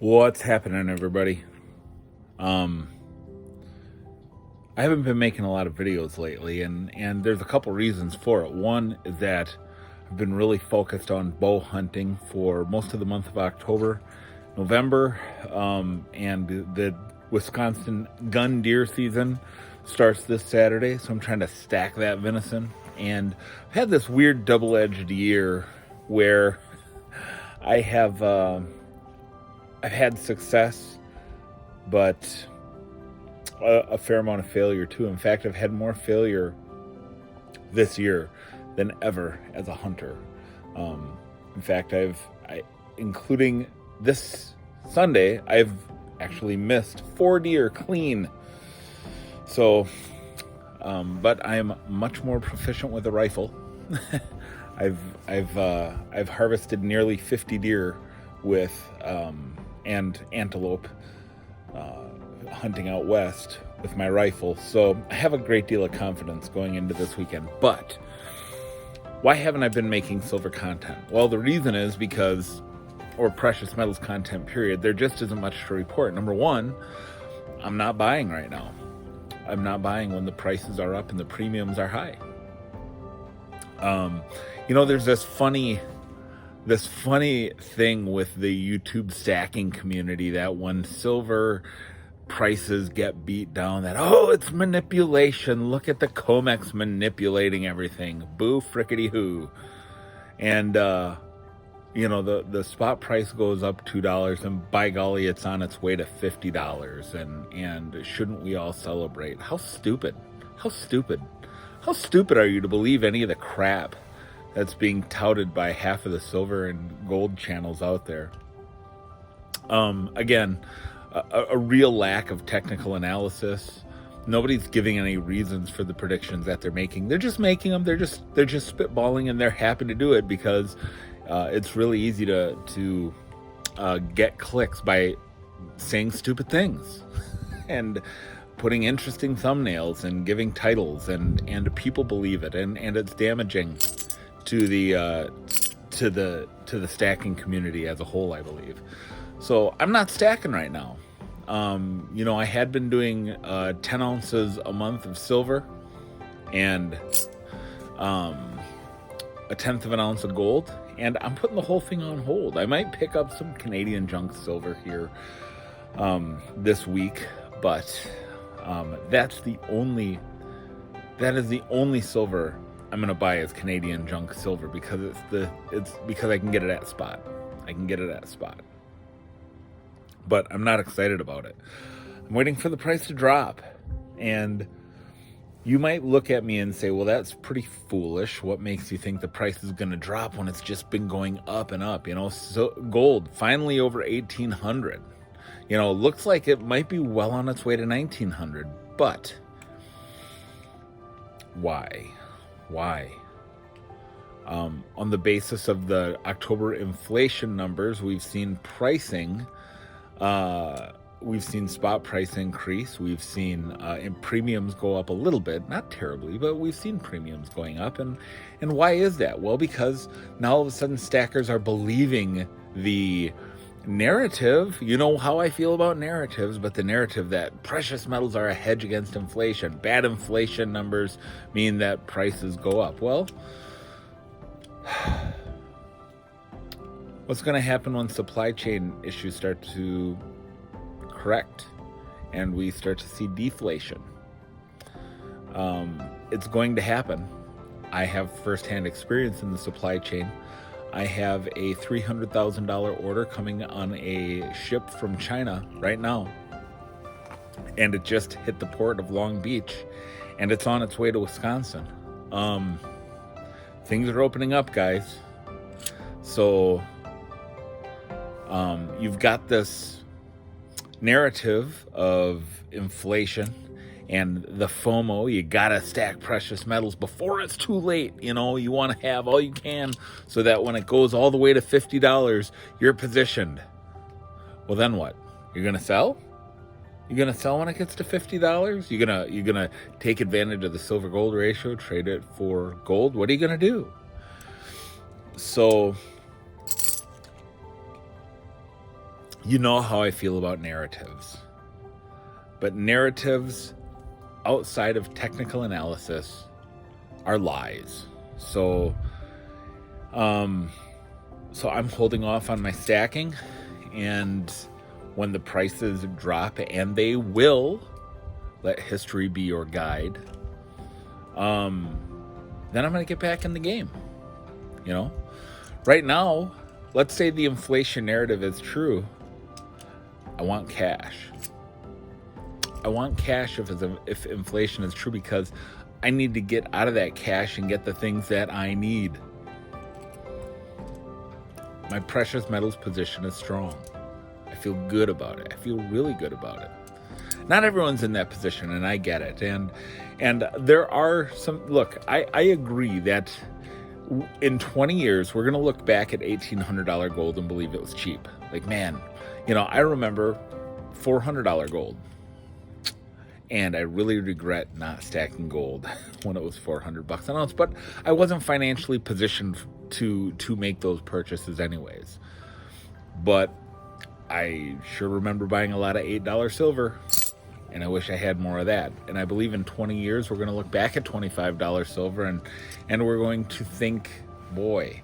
What's happening, everybody? Um, I haven't been making a lot of videos lately, and there's a couple reasons for it. One is that I've been really focused on bow hunting for most of the month of October, November, and the Wisconsin gun deer season starts this Saturday, so I'm trying to stack that venison. And I've had this weird double-edged year where I have I've had success, but a fair amount of failure too. In fact, I've had more failure this year than ever as a hunter. In fact, including this Sunday, I've actually missed 4 deer clean. So, but I am much more proficient with a rifle. I've harvested nearly 50 deer with and antelope hunting out west with my rifle, so I have a great deal of confidence going into this weekend. But why haven't I been making silver content? Well, the reason is because, or precious metals content period, there just isn't much to report. Number one, I'm not buying right now. I'm not buying when the prices are up and the premiums are high. There's this funny thing with the YouTube stacking community that when silver prices get beat down, that it's manipulation, look at the COMEX manipulating everything, boo frickety hoo. And the spot price goes up $2, and by golly, it's on its way to $50. And shouldn't we all celebrate? How stupid are you to believe any of the crap that's being touted by half of the silver and gold channels out there? Again, a real lack of technical analysis. Nobody's giving any reasons for the predictions that they're making. They're just making them. They're just spitballing, and they're happy to do it because it's really easy to get clicks by saying stupid things and putting interesting thumbnails and giving titles, and people believe it, and it's damaging to the stacking community as a whole, I believe. So I'm not stacking right now. I had been doing 10 ounces a month of silver and a tenth of an ounce of gold, and I'm putting the whole thing on hold. I might pick up some Canadian junk silver here this week, but that is the only silver I'm gonna buy is Canadian junk silver, because it's because I can get it at spot. But I'm not excited about it. I'm waiting for the price to drop. And you might look at me and say, well, that's pretty foolish. What makes you think the price is going to drop when it's just been going up and up? So gold finally over 1,800. Looks like it might be well on its way to 1,900. But why? On the basis of the October inflation numbers, we've seen pricing. We've seen spot price increase. We've seen premiums go up a little bit, not terribly, but we've seen premiums going up. And why is that? Well, because now all of a sudden stackers are believing the narrative. You know how I feel about narratives, but the narrative that precious metals are a hedge against inflation. Bad inflation numbers mean that prices go up. Well, what's going to happen when supply chain issues start to correct and we start to see deflation? It's going to happen. I have firsthand experience in the supply chain. I have a $300,000 order coming on a ship from China right now, and it just hit the port of Long Beach, and it's on its way to Wisconsin. Things are opening up, guys. So you've got this narrative of inflation and the FOMO. You gotta stack precious metals before it's too late. You want to have all you can so that when it goes all the way to $50, you're positioned. Well, then what? You're gonna sell? You're gonna sell when it gets to $50? You're gonna take advantage of the silver gold ratio, trade it for gold? What are you gonna do? So You know how I feel about narratives. But narratives outside of technical analysis are lies. So I'm holding off on my stacking, and when the prices drop, and they will, let history be your guide, then I'm going to get back in the game. You know, right now, let's say the inflation narrative is true. I want cash. I want cash if inflation is true, because I need to get out of that cash and get the things that I need. My precious metals position is strong. I feel good about it. I feel really good about it. Not everyone's in that position, and I get it. And there are some, look, I agree that in 20 years, we're going to look back at $1,800 gold and believe it was cheap. Like, man, you know, I remember $400 gold. And I really regret not stacking gold when it was $400 an ounce, but I wasn't financially positioned to make those purchases anyways. But I sure remember buying a lot of $8 silver, and I wish I had more of that. And I believe in 20 years, we're going to look back at $25 silver, and we're going to think, boy,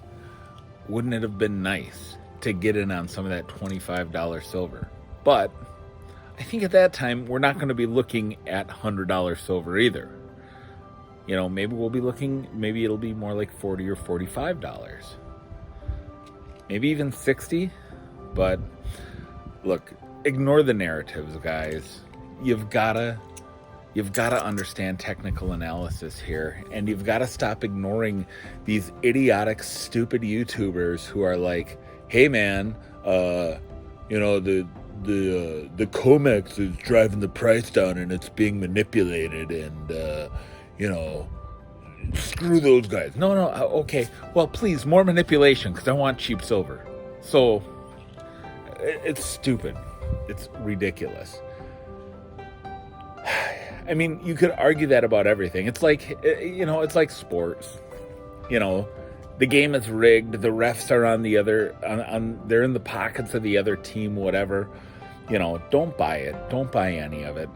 wouldn't it have been nice to get in on some of that $25 silver? But I think at that time, we're not going to be looking at $100 silver either. You know, maybe we'll be looking, maybe it'll be more like $40 or $45. Maybe even $60. But look, ignore the narratives, guys. You've gotta understand technical analysis here, and you've got to stop ignoring these idiotic, stupid YouTubers who are like, hey man, you know, the COMEX is driving the price down and it's being manipulated, and you know, screw those guys. No, okay, well, please, more manipulation, because I want cheap silver. So it's stupid. It's ridiculous. I mean, you could argue that about everything. It's like, you know, it's like sports. You know, the game is rigged. The refs are on the other, they're in the pockets of the other team, whatever. You know, don't buy it. Don't buy any of it.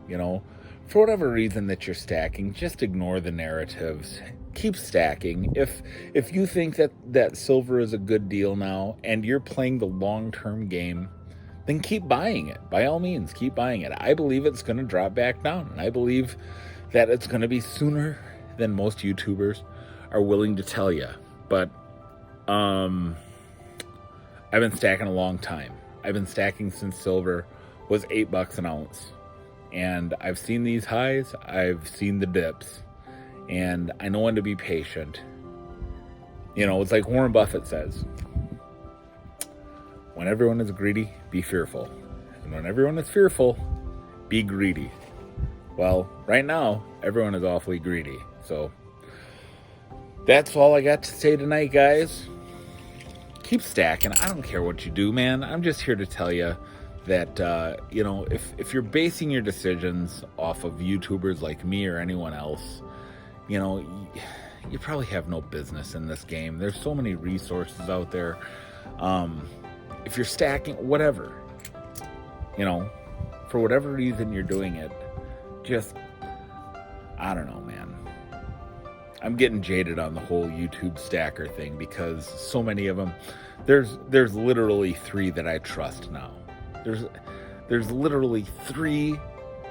You know, for whatever reason that you're stacking, just ignore the narratives. Keep stacking. If you think that silver is a good deal now and you're playing the long-term game, then keep buying it. By all means, keep buying it. I believe it's going to drop back down, and I believe that it's going to be sooner than most YouTubers are willing to tell you. But I've been stacking a long time. I've been stacking since silver was $8 an ounce. And I've seen these highs, I've seen the dips, and I know when to be patient. You know, it's like Warren Buffett says, when everyone is greedy, be fearful. And when everyone is fearful, be greedy. Well, right now, everyone is awfully greedy. So that's all I got to say tonight, guys. Keep stacking. I don't care what you do, man. I'm just here to tell you that, you know, if you're basing your decisions off of YouTubers like me or anyone else, you know, you probably have no business in this game. There's so many resources out there. If you're stacking, whatever, you know, for whatever reason you're doing it, just, I don't know, man. I'm getting jaded on the whole YouTube stacker thing because so many of them, there's literally 3 that I trust now. There's literally 3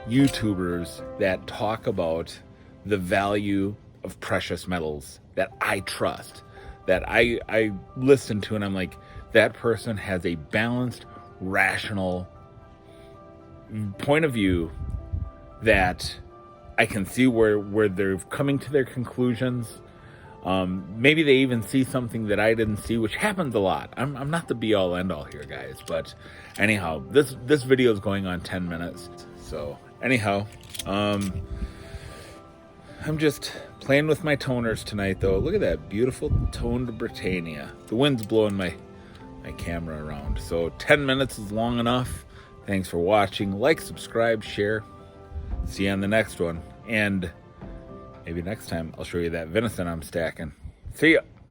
YouTubers that talk about the value of precious metals that I trust, that I listen to, and I'm like, that person has a balanced, rational point of view that I can see where they're coming to their conclusions. Maybe they even see something that I didn't see, which happens a lot. I'm not the be-all, end-all here, guys. But anyhow, this video is going on 10 minutes. So anyhow, I'm just playing with my toners tonight, though. Look at that beautiful toned Britannia. The wind's blowing my camera around. So 10 minutes is long enough. Thanks for watching. Like, subscribe, share. See you on the next one. And maybe next time I'll show you that venison I'm stacking. See ya.